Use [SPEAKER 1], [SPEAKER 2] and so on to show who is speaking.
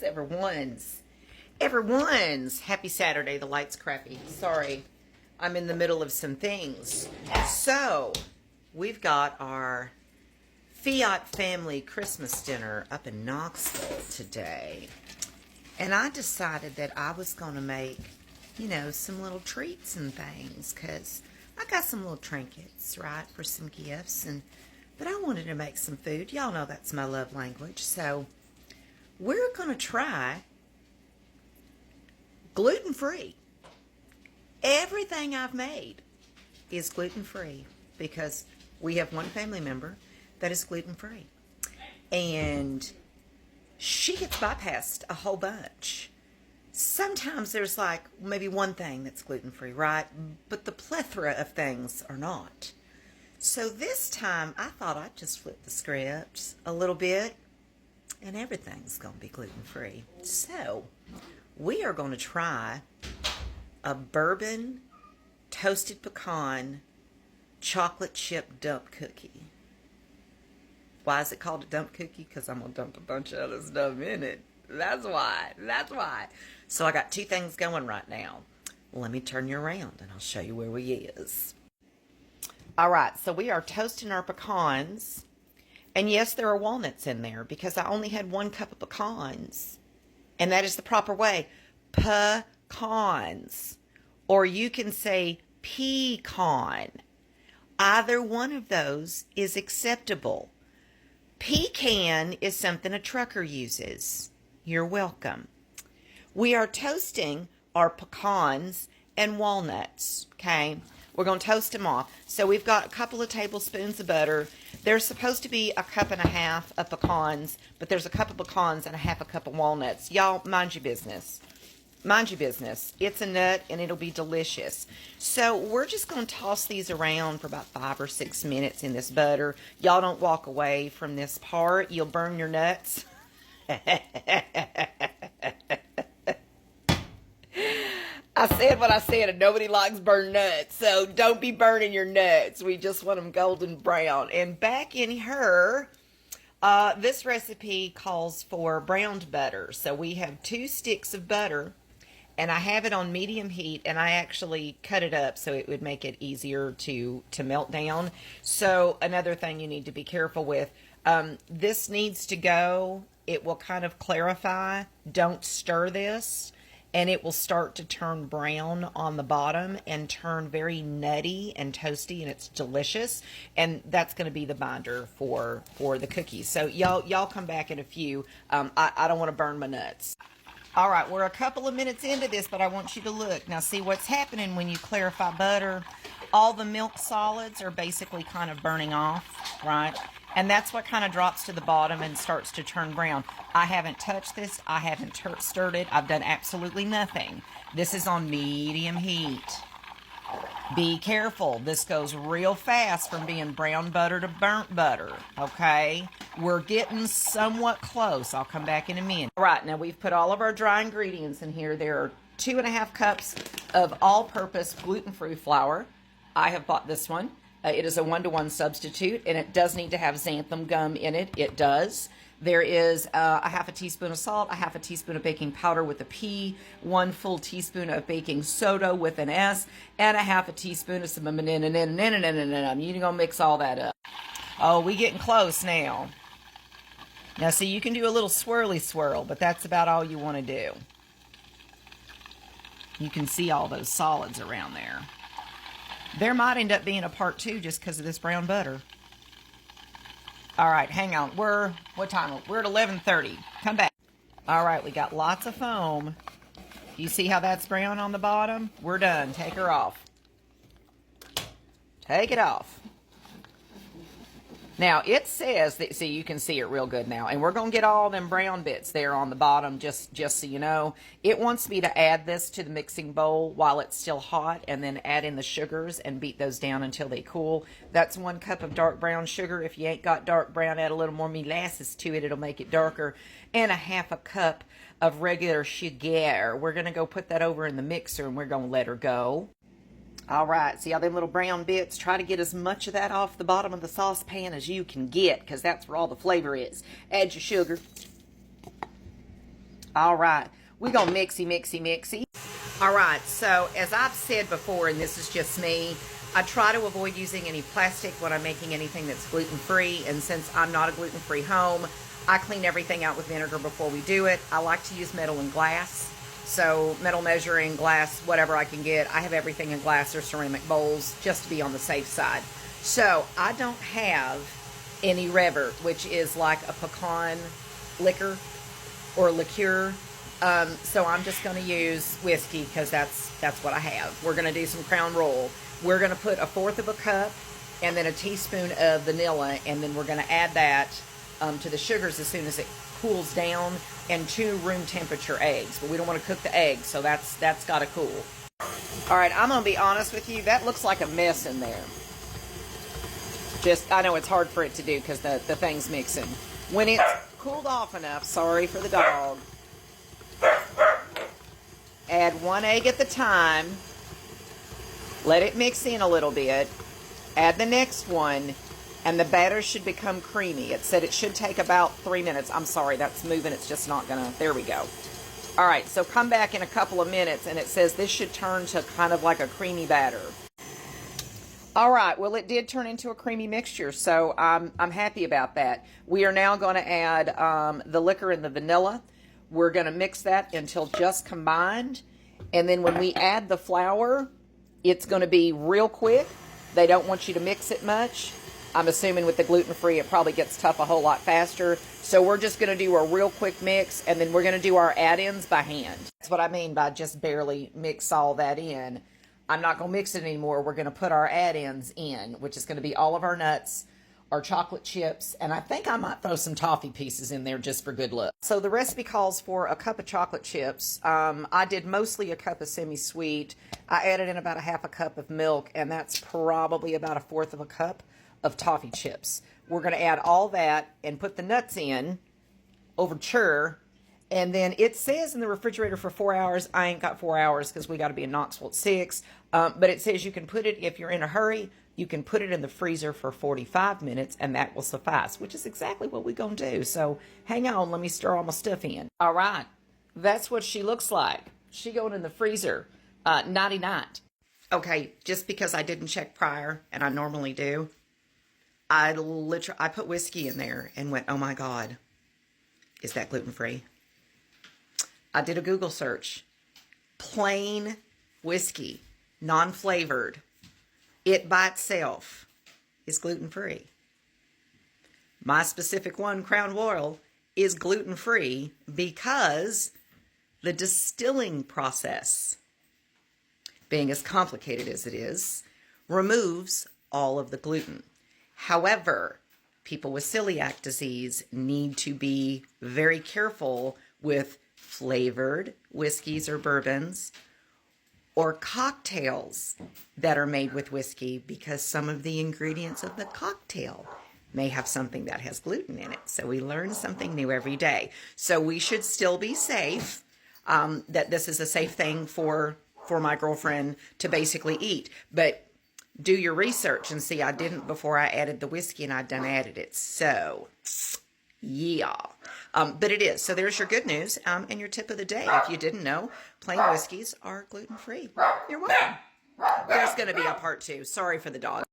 [SPEAKER 1] Everyone's happy Saturday. The light's crappy. Sorry, I'm in the middle of some things. So, we've got our Fiat family Christmas dinner up in Knoxville today. And I decided that I was going to make, you know, some little treats and things, because I got some little trinkets, right, for some gifts. But I wanted to make some food. Y'all know that's my love language. So, we're going to try gluten-free. Everything I've made is gluten-free because we have one family member that is gluten-free. And she gets bypassed a whole bunch. Sometimes there's like maybe one thing that's gluten-free, right? But the plethora of things are not. So this time I thought I'd just flip the script a little bit and everything's going to be gluten-free. So we are going to try a bourbon toasted pecan chocolate chip dump cookie. Why is it called a dump cookie? Because I'm going to dump a bunch of other stuff in it. That's why. So I got two things going right now. Let me turn you around and I'll show you where we is. All right, so we are toasting our pecans. And yes, there are walnuts in there because I only had 1 cup of pecans. And that is the proper way. Pecans. Or you can say pecan. Either one of those is acceptable. Pecan is something a trucker uses. You're welcome. We are toasting our pecans and walnuts, okay? We're going to toast them off. So we've got a couple of tablespoons of butter. There's supposed to be 1.5 cups of pecans, but there's 1 cup of pecans and 1/2 cup of walnuts. Y'all, mind your business. Mind your business. It's a nut and it'll be delicious. So we're just going to toss these around for about 5 or 6 minutes in this butter. Y'all don't walk away from this part. You'll burn your nuts. I said what I said, and nobody likes burned nuts, so don't be burning your nuts. We just want them golden brown. And back in her, this recipe calls for browned butter. So we have 2 sticks of butter, and I have it on medium heat, and I actually cut it up so it would make it easier to melt down. So another thing you need to be careful with, this needs to go. It will kind of clarify. Don't stir this. And it will start to turn brown on the bottom and turn very nutty and toasty, and it's delicious. And that's going to be the binder for the cookies. So y'all come back in a few. I don't want to burn my nuts. All right, we're a couple of minutes into this, but I want you to look. Now see what's happening when you clarify butter. All the milk solids are basically kind of burning off, right? And that's what kind of drops to the bottom and starts to turn brown. I haven't touched this. I haven't stirred it. I've done absolutely nothing. This is on medium heat. Be careful. This goes real fast from being brown butter to burnt butter, okay? We're getting somewhat close. I'll come back in a minute. All right, now we've put all of our dry ingredients in here. There are 2.5 cups of all-purpose gluten-free flour. I have bought this one. It is a 1-to-1 substitute, and it does need to have xanthan gum in it. It does. There is 1/2 teaspoon of salt, 1/2 teaspoon of baking powder with a P, 1 full teaspoon of baking soda with an S, and 1/2 teaspoon of some you're gonna mix all that up. Oh, we getting close now. Now, see, you can do a little swirly swirl, but that's about all you want to do. You can see all those solids around there. There might end up being a part 2 just because of this brown butter. All right, hang on. What time? We're at 11:30. Come back. All right, we got lots of foam. You see how that's brown on the bottom? We're done. Take her off. Take it off. Now, it says that, see, you can see it real good now. And we're going to get all them brown bits there on the bottom, just so you know. It wants me to add this to the mixing bowl while it's still hot and then add in the sugars and beat those down until they cool. That's 1 cup of dark brown sugar. If you ain't got dark brown, add a little more molasses to it. It'll make it darker. And 1/2 cup of regular sugar. We're going to go put that over in the mixer and we're going to let her go. All right, see all them little brown bits? Try to get as much of that off the bottom of the saucepan as you can get, because that's where all the flavor is. Add your sugar. All right. We're going to mixy. All right. So as I've said before, and this is just me, I try to avoid using any plastic when I'm making anything that's gluten-free. And since I'm not a gluten-free home, I clean everything out with vinegar before we do it. I like to use metal and glass. So metal measuring, glass, whatever I can get. I have everything in glass or ceramic bowls just to be on the safe side. So I don't have any Rever, which is like a pecan liquor or liqueur. So I'm just going to use whiskey because that's what I have. We're going to do some Crown Royal. We're going to put 1/4 of a cup and then a teaspoon of vanilla, and then we're going to add that to the sugars as soon as it cools down, and 2 room temperature eggs. But we don't want to cook the eggs, so that's got to cool. All right, I'm going to be honest with you. That looks like a mess in there. I know it's hard for it to do because the thing's mixing. When it's cooled off enough, sorry for the dog, add 1 egg at the time. Let it mix in a little bit. Add the next one, and the batter should become creamy. It said it should take about 3 minutes. I'm sorry, that's moving. It's just not gonna. There we go. All right, so come back in a couple of minutes, and it says this should turn to kind of like a creamy batter. All right, well, it did turn into a creamy mixture, so I'm happy about that. We are now going to add the liquor and the vanilla. We're going to mix that until just combined, and then when we add the flour, it's going to be real quick. They don't want you to mix it much. I'm assuming with the gluten-free, it probably gets tough a whole lot faster. So we're just going to do a real quick mix, and then we're going to do our add-ins by hand. That's what I mean by just barely mix all that in. I'm not going to mix it anymore. We're going to put our add-ins in, which is going to be all of our nuts, our chocolate chips, and I think I might throw some toffee pieces in there just for good luck. So the recipe calls for a cup of chocolate chips. I did mostly a cup of semi-sweet. I added in about 1/2 cup of milk, and that's probably about 1/4 of a cup of toffee chips. We're going to add all that and put the nuts in over chur. And then it says in the refrigerator for 4 hours. I ain't got 4 hours because we got to be in Knoxville at 6. But it says you can put it, if you're in a hurry, you can put it in the freezer for 45 minutes, and that will suffice, which is exactly what we're going to do. So hang on, let me stir all my stuff in. All right, that's what she looks like. She going in the freezer, nighty-night. Okay, just because I didn't check prior, and I normally do, I put whiskey in there and went, oh my God, is that gluten-free? I did a Google search. Plain whiskey, non-flavored. It by itself is gluten-free. My specific one, Crown Royal, is gluten-free because the distilling process, being as complicated as it is, removes all of the gluten. However, people with celiac disease need to be very careful with flavored whiskeys or bourbons or cocktails that are made with whiskey, because some of the ingredients of the cocktail may have something that has gluten in it. So we learn something new every day. So we should still be safe, that this is a safe thing for my girlfriend to basically eat. But do your research and see, I didn't before I added the whiskey, and I done added it. So, yeah. But it is. So there's your good news and your tip of the day. If you didn't know, plain whiskeys are gluten-free. You're welcome. There's going to be a part 2. Sorry for the dog.